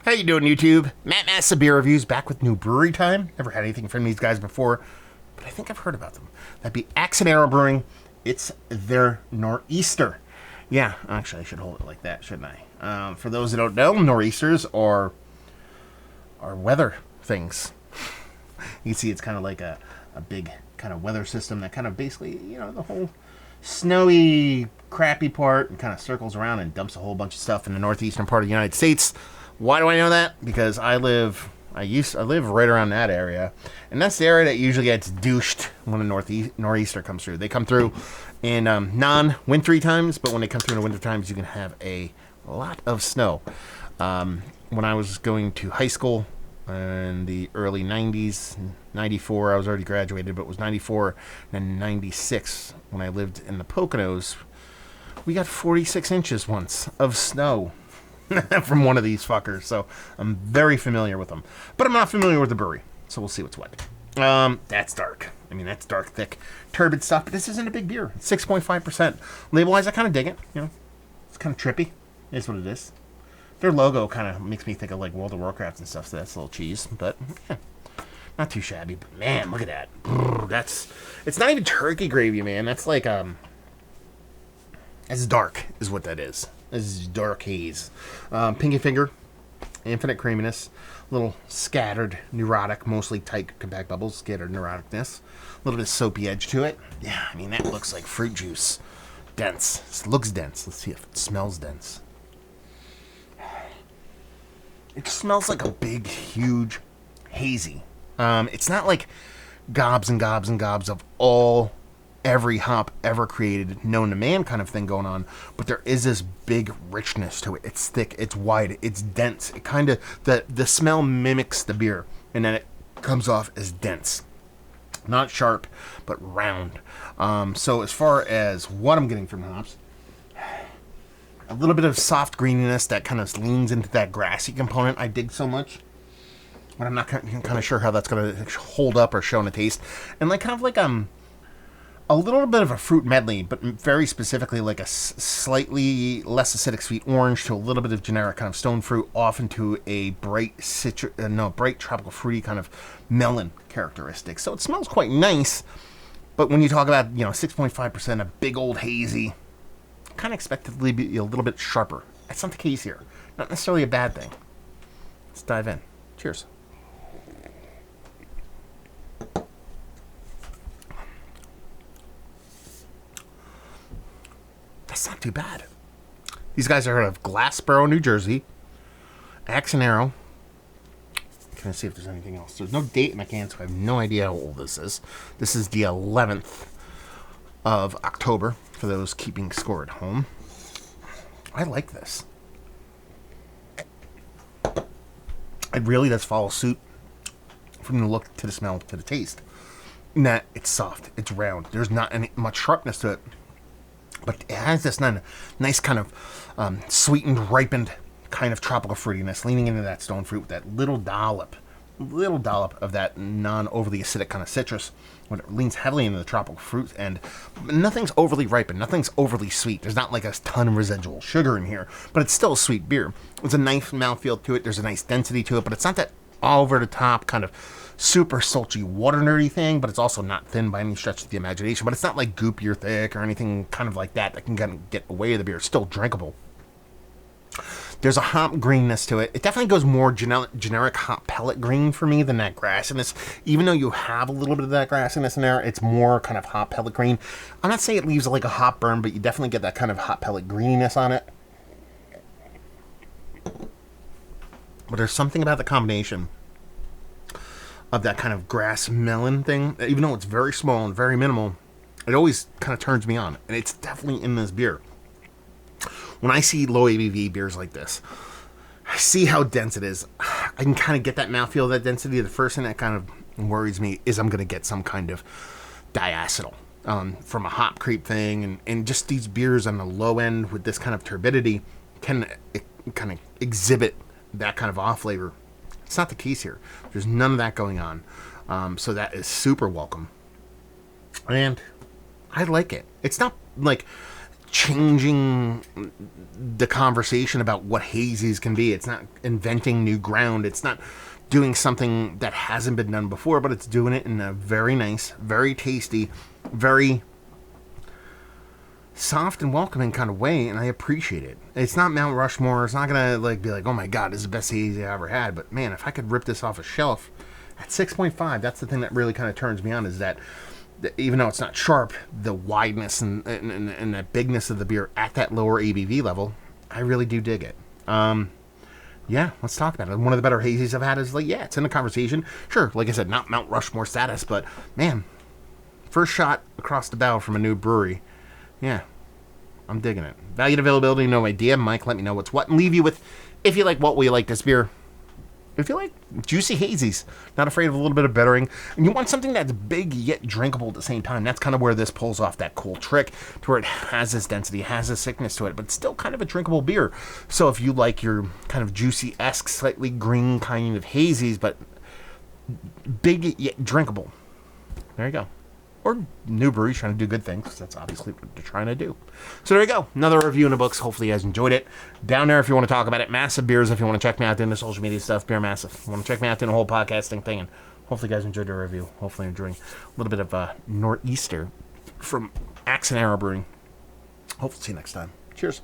How you doing, YouTube? Matt Massa Beer Reviews back with new brewery time. Never had anything from these guys before, but I think I've heard about them. That'd be Axe and Arrow Brewing. It's their Nor'easter. Yeah, actually, I should hold it like that, shouldn't I? For those that don't know, Nor'easters are weather things. You can see it's kind of like a big kind of weather system that kind of basically, the whole snowy, crappy part and kind of circles around and dumps a whole bunch of stuff in the northeastern part of the United States. Why do I know that? Because I live right around that area, and that's the area that usually gets douched when a nor'easter comes through. They come through in non-wintry times, but when they come through in the winter times, you can have a lot of snow. When I was going to high school in the early 90s, 94, I was already graduated, but it was 94 and 96 when I lived in the Poconos. We got 46 inches once of snow from one of these fuckers, so I'm very familiar with them. But I'm not familiar with the brewery, so we'll see what's what. That's dark. I mean, that's dark, thick, turbid stuff, but this isn't a big beer. It's 6.5%. Label-wise, I kind of dig it. It's kind of trippy. It's what it is. Their logo kind of makes me think of, like, World of Warcraft and stuff, so that's a little cheese, but not too shabby. But, man, look at that. It's not even turkey gravy, man. That's like, it's dark is what that is. This is dark haze. Pinky finger, infinite creaminess, little scattered neurotic, mostly tight compact bubbles, scattered neuroticness, a little bit of soapy edge to it. Yeah, I mean, that looks like fruit juice. Dense. It looks dense. Let's see if it smells dense. It smells like a big, huge hazy. It's not like gobs and gobs and gobs of every hop ever created, known to man kind of thing going on, but there is this big richness to it. It's thick, it's wide, it's dense. It kind of, the smell mimics the beer, and then it comes off as dense. Not sharp, but round. So as far as what I'm getting from hops, a little bit of soft greeniness that kind of leans into that grassy component I dig so much. But I'm not kind of sure how that's going to hold up or show in the taste. And like kind of like a little bit of a fruit medley, but very specifically like a slightly less acidic sweet orange to a little bit of generic kind of stone fruit, off into a bright bright tropical fruity kind of melon characteristic. So it smells quite nice, but when you talk about 6.5%, a big old hazy, kind of expected to be a little bit sharper. That's not the case here. Not necessarily a bad thing. Let's dive in. Cheers. That's not too bad. These guys are out of Glassboro, New Jersey. Axe and Arrow. Can I see if there's anything else? There's no date in my can, so I have no idea how old this is. This is the 11th of October, for those keeping score at home. I like this. It really does follow suit from the look to the smell to the taste. In that it's soft, it's round. There's not much sharpness to it. But it has this nice kind of sweetened, ripened kind of tropical fruitiness, leaning into that stone fruit with that little dollop of that non-overly acidic kind of citrus, when it leans heavily into the tropical fruit, and nothing's overly ripened, nothing's overly sweet. There's not like a ton of residual sugar in here, but it's still a sweet beer. There's a nice mouthfeel to it, there's a nice density to it, but it's not that all over the top kind of super sultry water nerdy thing, but it's also not thin by any stretch of the imagination. But it's not like goopy or thick or anything kind of like that can kind of get away with the beer. It's still drinkable. There's a hop greenness to it. It definitely goes more generic hop pellet green for me than that grassiness. Even though you have a little bit of that grassiness in there, it's more kind of hop pellet green. I'm not saying it leaves like a hop burn, but you definitely get that kind of hop pellet greeniness on it. But there's something about the combination of that kind of grass melon thing, even though it's very small and very minimal, it always kind of turns me on. And it's definitely in this beer. When I see low ABV beers like this, I see how dense it is. I can kind of get that mouthfeel, that density. The first thing that kind of worries me is I'm going to get some kind of diacetyl from a hop creep thing. And just these beers on the low end with this kind of turbidity can kind of exhibit that kind of off flavor. It's not the case here. There's none of that going on. So that is super welcome. And I like it. It's not like changing the conversation about what hazies can be. It's not inventing new ground. It's not doing something that hasn't been done before, but it's doing it in a very nice, very tasty, very soft and welcoming kind of way, and I appreciate it. It's not Mount Rushmore. It's not gonna be like, oh my god, this is the best hazy I ever had. But man, if I could rip this off a shelf at 6.5, that's the thing that really kind of turns me on, is that even though it's not sharp, the wideness and the bigness of the beer at that lower ABV level, I really do dig it. Yeah, let's talk about it. One of the better hazies I've had is it's in the conversation. Sure, like I said, not Mount Rushmore status, but man, first shot across the bow from a new brewery. Yeah, I'm digging it. Value and availability, no idea. Mike, let me know what's what, and leave you with, if you like what we like this beer, if you like juicy hazies, not afraid of a little bit of bittering, and you want something that's big yet drinkable at the same time, that's kind of where this pulls off that cool trick, to where it has this density, has this thickness to it, but still kind of a drinkable beer. So if you like your kind of juicy-esque, slightly green kind of hazies, but big yet drinkable, there you go. Or new breweries trying to do good things. That's obviously what they're trying to do. So there you go. Another review in the books. Hopefully you guys enjoyed it. Down there if you want to talk about it. Massive Beers if you want to check me out doing the social media stuff. Beer Massive. Want to check me out doing the whole podcasting thing. And hopefully you guys enjoyed the review. Hopefully you're enjoying a little bit of Nor'easter from Axe and Arrow Brewing. Hopefully see you next time. Cheers.